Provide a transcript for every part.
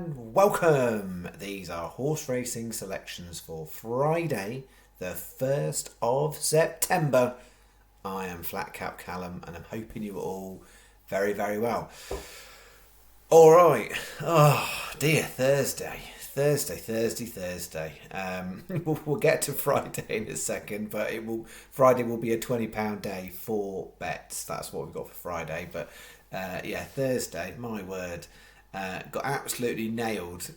and welcome. These are horse racing selections for Friday, the 1st of September. I am Flat Cap Callum and I'm hoping you're all very, very well. Alright, oh dear, Thursday. We'll get to Friday in a second, but Friday will be a £20 day for bets. That's what we've got for Friday. But Thursday, my word, got absolutely nailed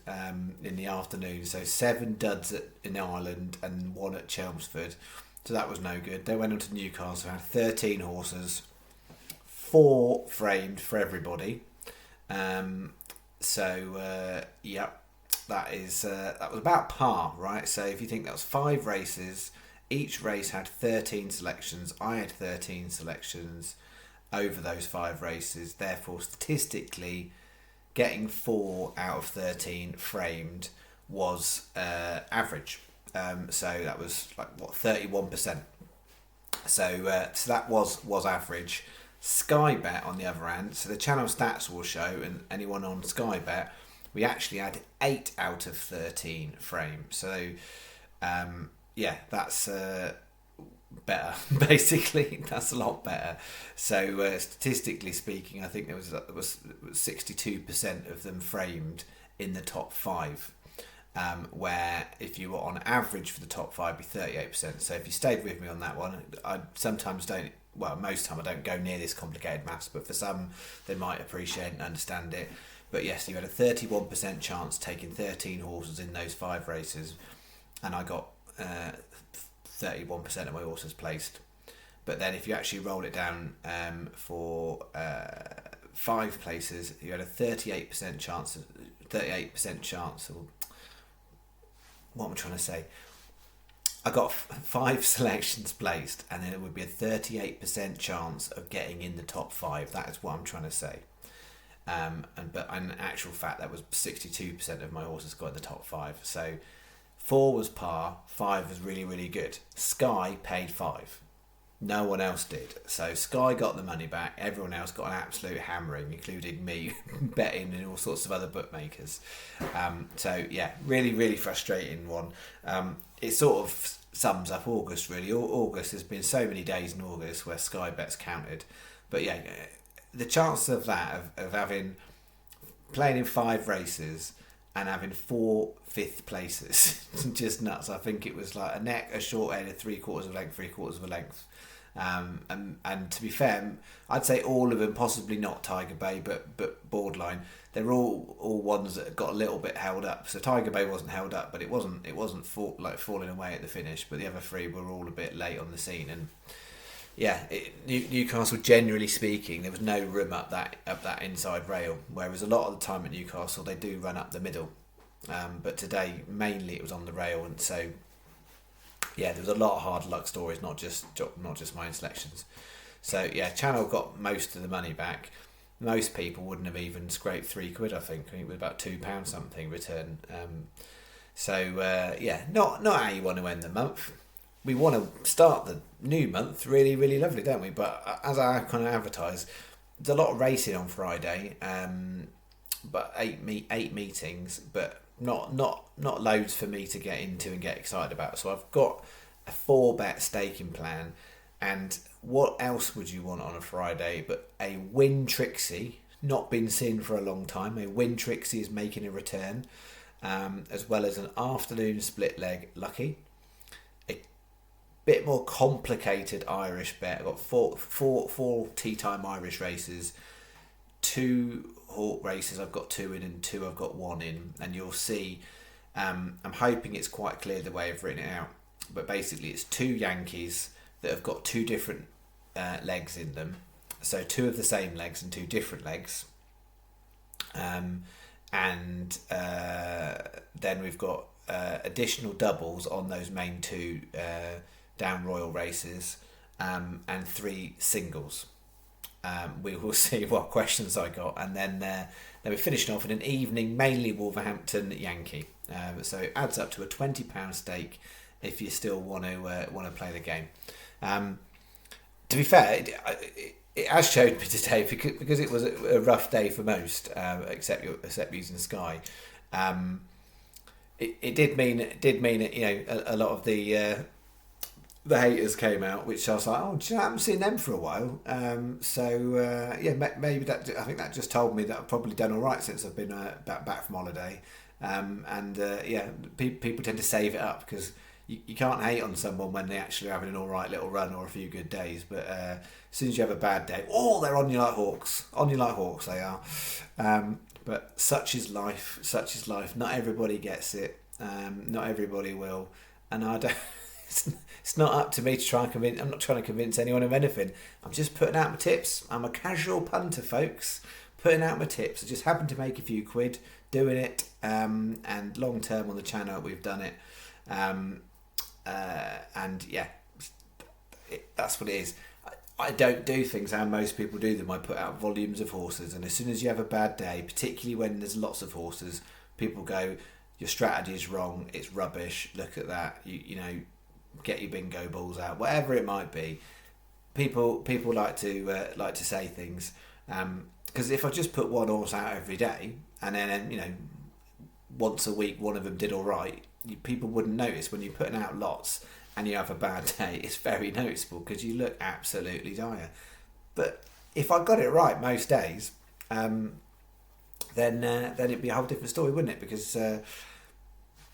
in the afternoon. So 7 duds in Ireland and 1 at Chelmsford. So that was no good. They went on to Newcastle, had 13 horses, 4 framed for everybody. That was about par, right? So if you think that was 5 races, each race had 13 selections. I had 13 selections over those 5 races. Therefore, statistically, getting 4 out of 13 framed was average. So that was 31%. So that was average. Sky Bet on the other hand, so the channel stats will show, and anyone on Sky Bet, we actually had 8 out of 13 frames. So that's better. Basically, that's a lot better. So statistically speaking, I think there was 62% of them framed in the top 5. Where if you were on average for the top 5, be 38%. So if you stayed with me on that one, most time I don't go near this complicated maths, but for some they might appreciate and understand it. But yes, you had a 31% chance taking 13 horses in those 5 races, and I got 31% of my horses placed. But then if you actually roll it down for 5 places, you had a 38% chance. What am I trying to say? I got 5 selections placed, and then it would be a 38% chance of getting in the top 5. That is what I'm trying to say. But in actual fact, that was 62% of my horses got in the top 5. So 4 was par, 5 was really, really good. Sky paid 5. No one else did. So Sky got the money back. Everyone else got an absolute hammering, including me betting and all sorts of other bookmakers. Really, really frustrating one. It sort of sums up August, really. August, there's been so many days in August where Sky Bet's counted. But yeah, the chance of that, of having, playing in 5 races and having 4 5th places, just nuts. I think it was like a neck, a short end, a 3/4 of a length, 3/4 of a length. And to be fair, I'd say all of them, possibly not Tiger Bay, but borderline. They're all ones that got a little bit held up. So Tiger Bay wasn't held up, but it wasn't falling away at the finish. But the other 3 were all a bit late on the scene. And yeah, Newcastle, generally speaking, there was no room up that inside rail. Whereas a lot of the time at Newcastle, they do run up the middle. But today, mainly it was on the rail, and so yeah, there was a lot of hard luck stories, not just my own selections. So yeah, Channel got most of the money back. Most people wouldn't have even scraped £3. I think it was about £2 something return. Not how you want to end the month. We want to start the new month really, really lovely, don't we? But as I kind of advertise, there's a lot of racing on Friday, but 8 meetings, but not loads for me to get into and get excited about. So I've got a 4-bet staking plan, and what else would you want on a Friday but a Win Trixie? Not been seen for a long time. A Win Trixie is making a return, as well as an afternoon split leg lucky. Bit more complicated Irish bet. I've got four tea time Irish races, 2 Hawk races. I've got 2 in and 2 I've got 1 in, and you'll see. I'm hoping it's quite clear the way I've written it out. But basically, it's 2 Yankees that have got 2 different legs in them. So 2 of the same legs and 2 different legs. Then we've got additional doubles on those main 2 down Royal races, and 3 singles. We will see what questions I got, and then we're finishing off in an evening, mainly Wolverhampton Yankee. So it adds up to a £20 stake if you still want to play the game. To be fair, it has showed me today because it was a rough day for most, except using Sky. It did mean it, a lot of the haters came out, which I was like, oh, do you know, I haven't seen them for a while. Maybe that, I think that just told me that I've probably done all right since I've been back from holiday. People tend to save it up because you can't hate on someone when they're actually having an all right little run or a few good days. But as soon as you have a bad day, they're on you like hawks. On you like hawks, they are. But such is life. Such is life. Not everybody gets it. Not everybody will. And I don't. It's not up to me to try and convince. I'm not trying to convince anyone of anything. I'm just putting out my tips. I'm a casual punter, folks. Putting out my tips. I just happen to make a few quid doing it. And long term on the channel, we've done it. That's what it is. I don't do things how most people do them. I put out volumes of horses, and as soon as you have a bad day, particularly when there's lots of horses, people go, your strategy is wrong, it's rubbish, look at that, you know, get your bingo balls out, whatever it might be. People like to say things, because if I just put one horse out every day and then, you know, once a week one of them did all right, people wouldn't notice. When you're putting out lots and you have a bad day, it's very noticeable because you look absolutely dire. But if I got it right most days, then it'd be a whole different story, wouldn't it? Because that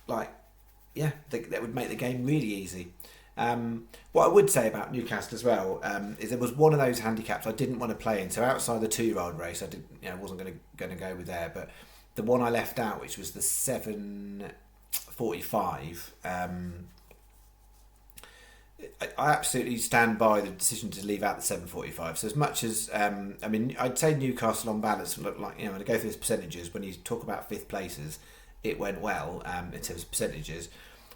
would make the game really easy. What I would say about Newcastle as well is there was one of those handicaps I didn't want to play in. So outside the 2-year-old race, I wasn't going to go with there. But the one I left out, which was the 7:45. I absolutely stand by the decision to leave out the 7:45. So as much as I'd say Newcastle on balance looked like, when I go through his percentages, when you talk about fifth places, it went well in terms of percentages.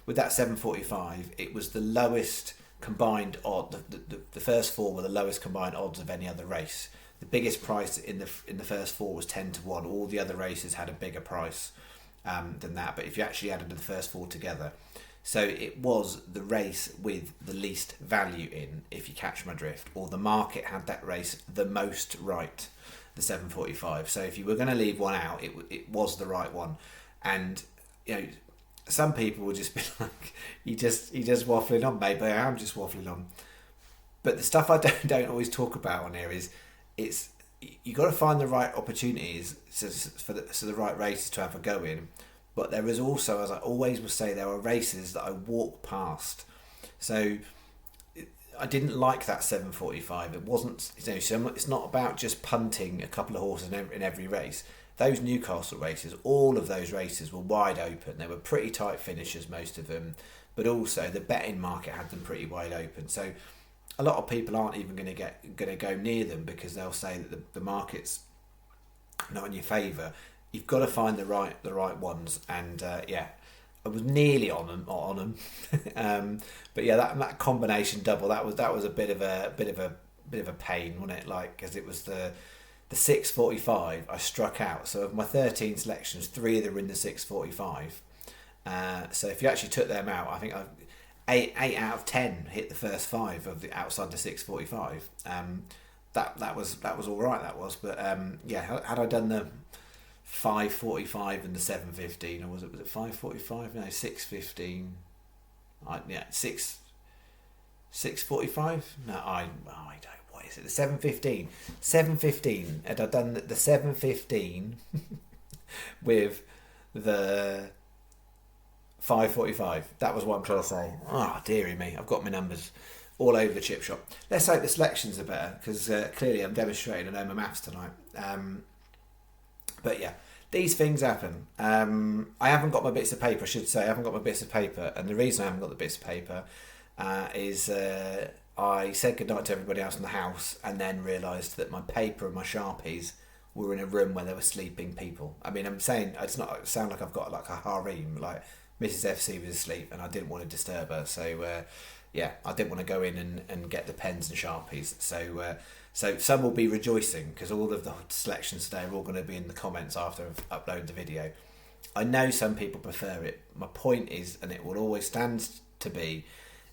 With that 7:45, it was the lowest combined odd. The first four were the lowest combined odds of any other race. The biggest price in the first four was 10-1. All the other races had a bigger price than that. But if you actually added the first four together. So it was the race with the least value in, if you catch my drift, or the market had that race the most right, the 7:45. So if you were going to leave one out, it was the right one. And some people would just be like, you just waffling on, maybe I am just waffling on. But the stuff I don't always talk about on here is you got to find the right opportunities for the right races to have a go in. But there is also, as I always will say, there are races that I walk past. So I didn't like that 7:45. It wasn't, so it's not about just punting a couple of horses in every race. Those Newcastle races, all of those races were wide open. They were pretty tight finishes, most of them. But also the betting market had them pretty wide open. So a lot of people aren't even going to go near them because they'll say that the market's not in your favour. You've got to find the right ones, and I was nearly on them. But yeah, that combination double that was a bit of a pain, wasn't it? Like, because it was the 6:45 I struck out. So of my 13 selections, 3 of them were in the 6:45. So if you actually took them out, I think eight out of 10 hit the first 5 of the outside the 6:45. That was all right. That was, but had I done the 5:45 and the 7:15, or was it 5:45? No, 6:15. 6:45. No, I don't. What is it? The 7:15. 7:15. Had I done the 7:15 with the 5:45? That was what I'm trying to say. Oh, dearie me! I've got my numbers all over the chip shop. Let's hope the selections are better, because clearly I'm demonstrating I know my maths tonight. But yeah, these things happen. I haven't got my bits of paper, I should say. I haven't got my bits of paper. And the reason I haven't got the bits of paper is I said goodnight to everybody else in the house and then realised that my paper and my Sharpies were in a room where there were sleeping people. I mean, I'm saying, it's not it sound like I've got like a harem. Like, Mrs. FC was asleep and I didn't want to disturb her. So, I didn't want to go in and get the pens and Sharpies. So some will be rejoicing because all of the selections today are all going to be in the comments after I've uploaded the video. I know some people prefer it. My point is, and it will always stand to be,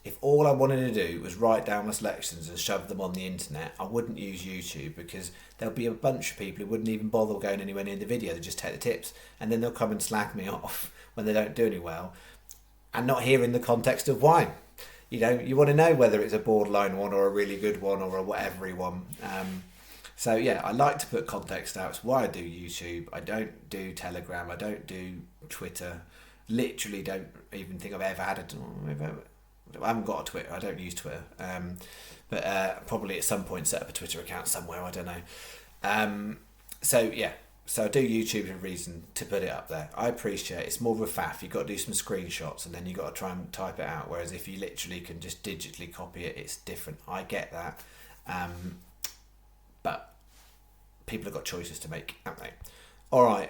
If all I wanted to do was write down my selections and shove them on the internet, I wouldn't use YouTube, because there'll be a bunch of people who wouldn't even bother going anywhere near the video. They just take the tips, and then they'll come and slag me off when they don't do any well, and not hear in the context of why. You know, you want to know whether it's a borderline one or a really good one or a whatevery one. So yeah, I like to put context out. It's why I do YouTube. I don't do Telegram. I don't do Twitter. Literally don't even think I've ever had I haven't got a Twitter. I don't use Twitter. But probably at some point set up a Twitter account somewhere. I don't know. So yeah. So I do YouTube for a reason to put it up there. I appreciate it's more of a faff. You've got to do some screenshots and then you've got to try and type it out. Whereas if you literally can just digitally copy it, it's different. I get that. But people have got choices to make, haven't they? All right.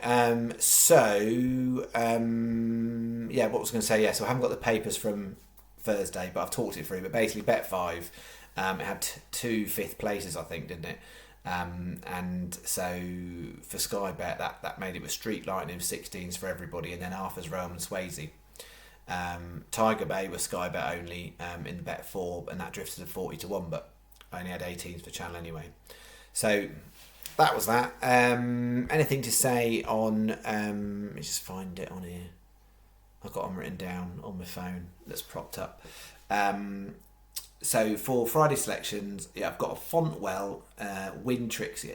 Yeah, what was I going to say? Yeah, so I haven't got the papers from Thursday, but I've talked it through. But basically, Bet 5, it had two fifth places, I think, didn't it? And so for Sky Bet, that made it with Street Lightning 16s for everybody, and then Arthur's Realm and Swayze. Tiger Bay was Sky Bet only in the Bet 4, and that drifted to 40 to 1, but I only had 18s for Channel anyway. So that was that. Anything to say on? Let me just find it on here. I've got them written down on my phone that's propped up. So for Friday selections, yeah, I've got a Fontwell win Trixie.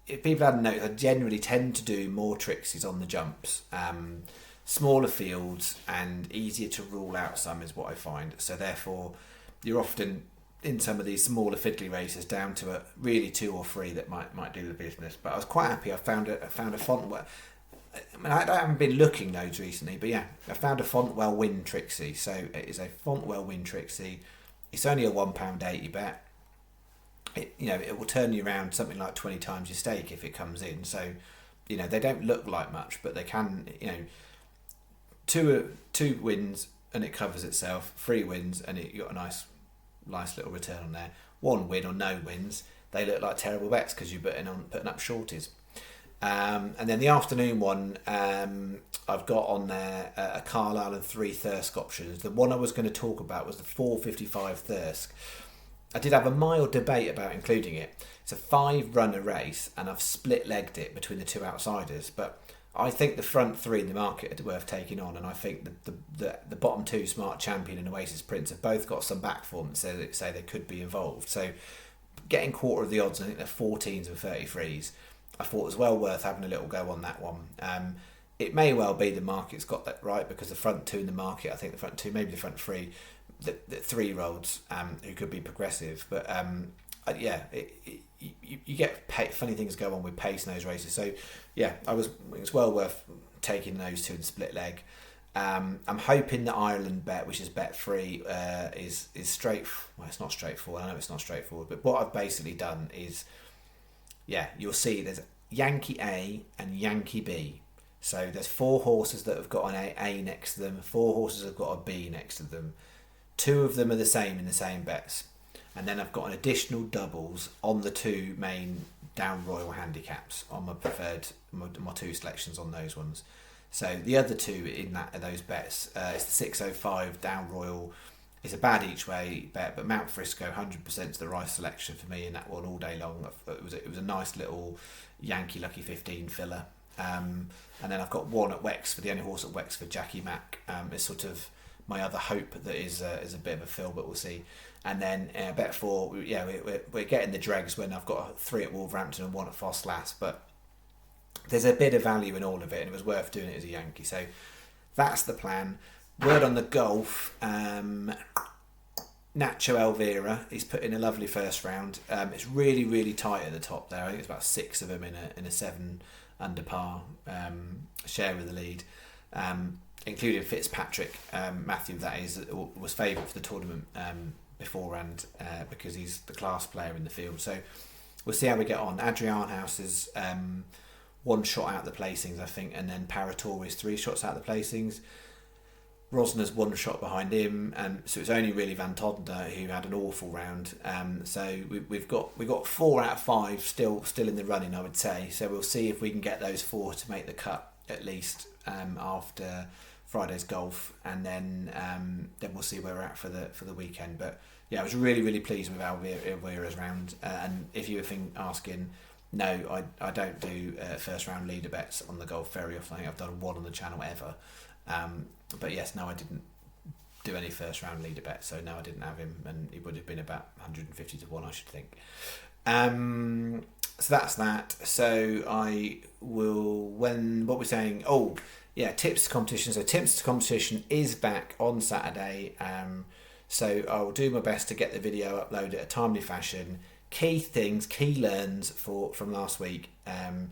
If people hadn't noticed, I generally tend to do more Trixies on the jumps. Smaller fields and easier to rule out some is what I find. So therefore, you're often in some of these smaller fiddly races down to a really 2 or 3 that might do the business. But I was quite happy. I found a Fontwell. I mean, I haven't been looking loads recently, but yeah, I found a Fontwell win Trixie. So it is a Fontwell win Trixie. It's only a £1.80 bet. It will turn you around something like 20 times your stake if it comes in. So, they don't look like much, but they can. Two wins and it covers itself. 3 wins and you got a nice little return on there. 1 win or no wins, they look like terrible bets because you're putting up shorties. And then the afternoon one, I've got on there a Carlisle and 3 Thirsk options. The one I was going to talk about was the 4:55 Thirsk. I did have a mild debate about including it. It's a 5-runner race, and I've split-legged it between the 2 outsiders. But I think the front 3 in the market are worth taking on, and I think the bottom 2, Smart Champion and Oasis Prince, have both got some back form that say they could be involved. So getting quarter of the odds, I think they're 14s and 33s. I thought it was well worth having a little go on that one. It may well be the market's got that right, because the front 2 in the market, I think the front 2, maybe the front 3, the 3-year-olds who could be progressive. But you get funny things go on with pace in those races. So yeah, it's well worth taking those 2 in split leg. I'm hoping the Ireland bet, which is Bet 3, is straight. Well, it's not straightforward. I know it's not straightforward, but what I've basically done is, yeah, you'll see there's Yankee A and Yankee B. So there's 4 horses that have got an A next to them. 4 horses have got a B next to them. 2 of them are the same in the same bets. And then I've got an additional doubles on the 2 main Down Royal handicaps on my preferred, my 2 selections on those ones. So the other 2 in those bets, it's the 605 Down Royal. It's a bad each way bet, but Mount Frisco 100% is the right selection for me in that one all day long. It was a nice little Yankee Lucky 15 filler. And then I've got 1 at Wexford, the only horse at Wexford, Jackie Mack. Is sort of my other hope that is a bit of a fill, but we'll see. And then Bet 4, yeah, we're getting the dregs when I've got 3 at Wolverhampton and 1 at Foss Lass, but there's a bit of value in all of it, and it was worth doing it as a Yankee. So that's the plan. Word on the golf, Nacho Elvira, he's put in a lovely first round. It's really, really tight at the top there. I think it's about 6 of them in a 7 under par share with the lead, including Fitzpatrick. Matthew, that is, was favourite for the tournament beforehand because he's the class player in the field. So we'll see how we get on. Adrian House is 1 shot out the placings, I think, and then Parator is 3 shots out the placings. Rosner's 1 shot behind him, so it's only really Van Todder who had an awful round. So we've got 4 out of 5 still in the running, I would say. So we'll see if we can get those 4 to make the cut at least after Friday's golf, and then we'll see where we're at for the weekend. But yeah, I was really pleased with Elvira's round. And if you were asking, no, I don't do first round leader bets on the golf very often. I think I've done one on the channel ever. But yes, no, I didn't do any first round leader bets, so no, I didn't have him, and it would have been about 150 to 1, I should think. So that's that. So I will, what we're saying, tips to competition. So tips to competition is back on Saturday. So I will do my best to get the video uploaded in a timely fashion. Key things, key learns from last week. And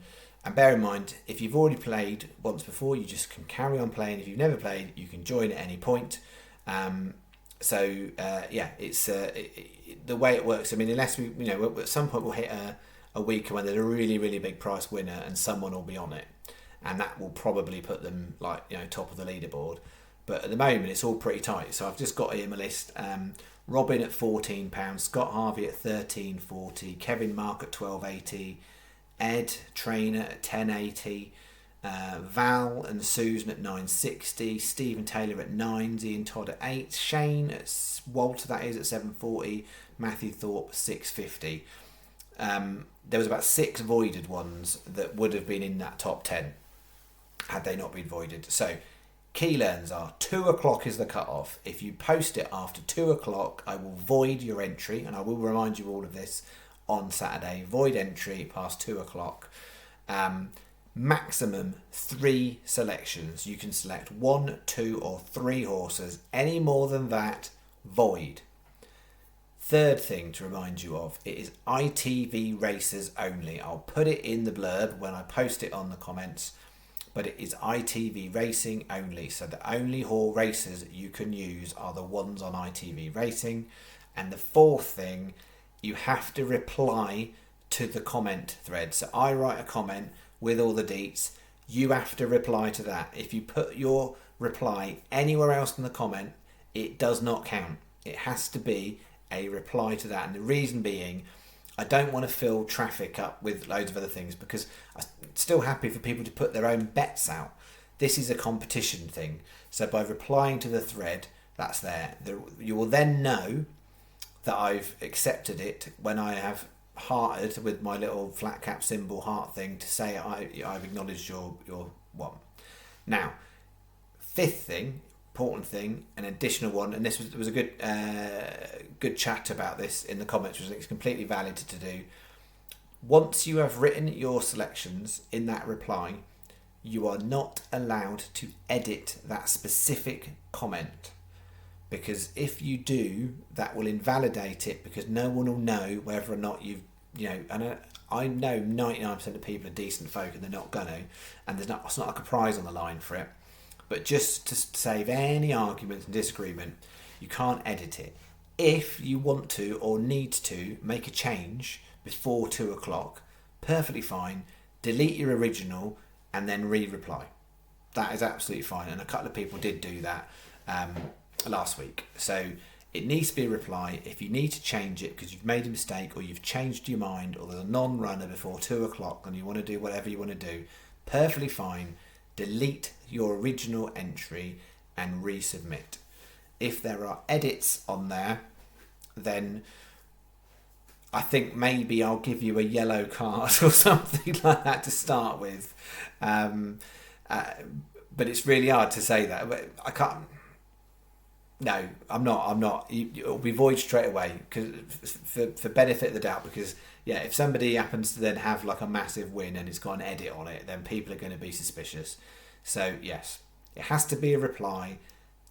bear in mind, if you've already played once before, you just can carry on playing. If you've never played, you can join at any point. It's the way it works. I mean, unless we, at some point we'll hit a week when there's a really big price winner and someone will be on it, and that will probably put them top of the leaderboard. But at the moment, it's all pretty tight. So I've just got here my list. Robin at £14, Scott Harvey at £13.40, Kevin Mark at £12.80, Ed Trainer at £10.80, Val and Susan at £9.60, Stephen Taylor at £9, Ian Todd at £8, Shane at Walter, that is, at £7.40, Matthew Thorpe £6.50. There was about 6 voided ones that would have been in that top 10 had they not been voided. So key learns are 2 o'clock is the cut-off. If you post it after 2 o'clock, I will void your entry, and I will remind you all of this on Saturday. Void entry past 2 o'clock. Maximum 3 selections. You can select 1, 2 or 3 horses. Any more than that, void. Third thing to remind you of, it is ITV races only. I'll put it in the blurb when I post it on the comments, but it is ITV racing only. So the only races you can use are the ones on ITV racing. And the fourth thing, you have to reply to the comment thread. So I write a comment with all the deets, you have to reply to that. If you put your reply anywhere else in the comment, it does not count. It has to be a reply to that. And the reason being, I don't want to fill traffic up with loads of other things, because I'm still happy for people to put their own bets out. This is a competition thing. So by replying to the thread, that's there. You will then know that I've accepted it when I have hearted with my little flat cap symbol heart thing to say I've acknowledged your one. Now, fifth thing, important thing, an additional one, and there was a good chat about this in the comments, which I think is completely valid to do. Once you have written your selections in that reply, you are not allowed to edit that specific comment, because if you do, that will invalidate it, because no one will know whether or not you've, and I know 99% of people are decent folk and they're not gonna, and it's not like a prize on the line for it. But just to save any arguments and disagreement, you can't edit it. If you want to or need to make a change before 2 o'clock, perfectly fine. Delete your original and then re-reply. That is absolutely fine. And a couple of people did do that last week. So it needs to be a reply. If you need to change it because you've made a mistake or you've changed your mind or there's a non-runner before 2 o'clock and you want to do whatever you want to do, perfectly fine. Delete your original entry and resubmit. If there are edits on there, then I think maybe I'll give you a yellow card or something like that to start with. But it's really hard to say that. But I can't. No, I'm not. It'll be void straight away because for benefit of the doubt. Because if somebody happens to then have like a massive win and it's got an edit on it, then people are going to be suspicious. So yes, it has to be a reply,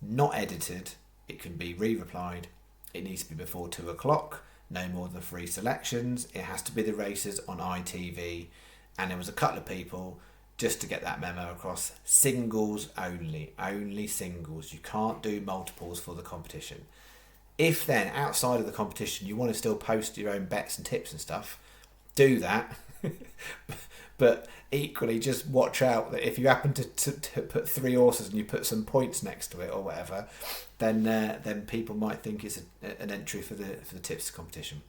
not edited. It can be re-replied. It needs to be before 2 o'clock. No more than 3 selections. It has to be the races on ITV. And there was a couple of people, just to get that memo across, singles only singles. You can't do multiples for the competition. If then, outside of the competition, you want to still post your own bets and tips and stuff, do that. But equally, just watch out that if you happen to put 3 horses and you put some points next to it or whatever, then people might think it's an entry for the tips competition.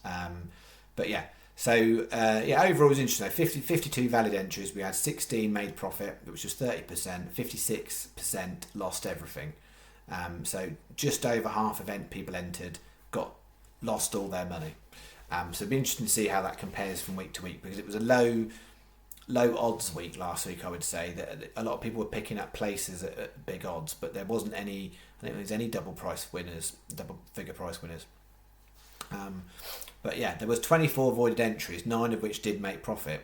But yeah, So yeah, overall it was interesting. 52 valid entries. We had 16 made profit, which was 30%. 56% lost everything. So just over half of people entered lost all their money. So it'd be interesting to see how that compares from week to week, because it was a low odds week last week. I would say that a lot of people were picking up places at big odds, but there wasn't any. I don't think there's any double figure price winners. But yeah, there was 24 avoided entries, 9 of which did make profit.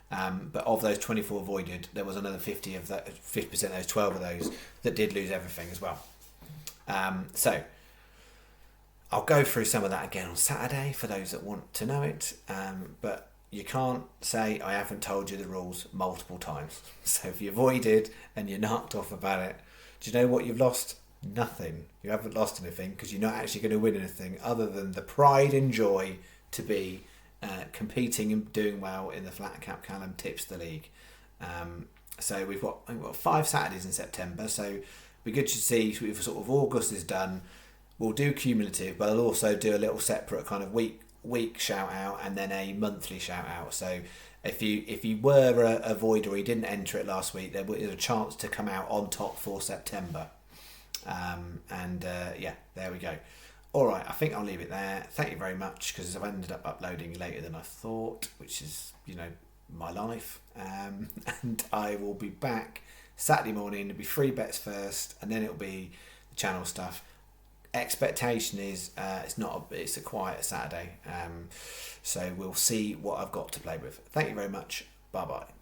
But of those 24 avoided, there was another 50% of those 12 of those that did lose everything as well. So I'll go through some of that again on Saturday for those that want to know it. But you can't say I haven't told you the rules multiple times. So if you avoided and you're knocked off about it, do you know what you've lost? Nothing. You haven't lost anything, because you're not actually going to win anything other than the pride and joy to be competing and doing well in the Flat Cap Callum Tips the League. So we've got 5 Saturdays in September, so it'll be good to see if sort of August is done. We'll do cumulative, but I'll also do a little separate kind of week shout out and then a monthly shout out. So if you were a void or you didn't enter it last week, there is a chance to come out on top for September. Yeah, there we go. All right, I think I'll leave it there. Thank you very much, because I've ended up uploading later than I thought, which is, my life. And I will be back Saturday morning. It'll be free bets first, and then it'll be the channel stuff. Expectation is it's a quiet Saturday. So we'll see what I've got to play with. Thank you very much. Bye bye.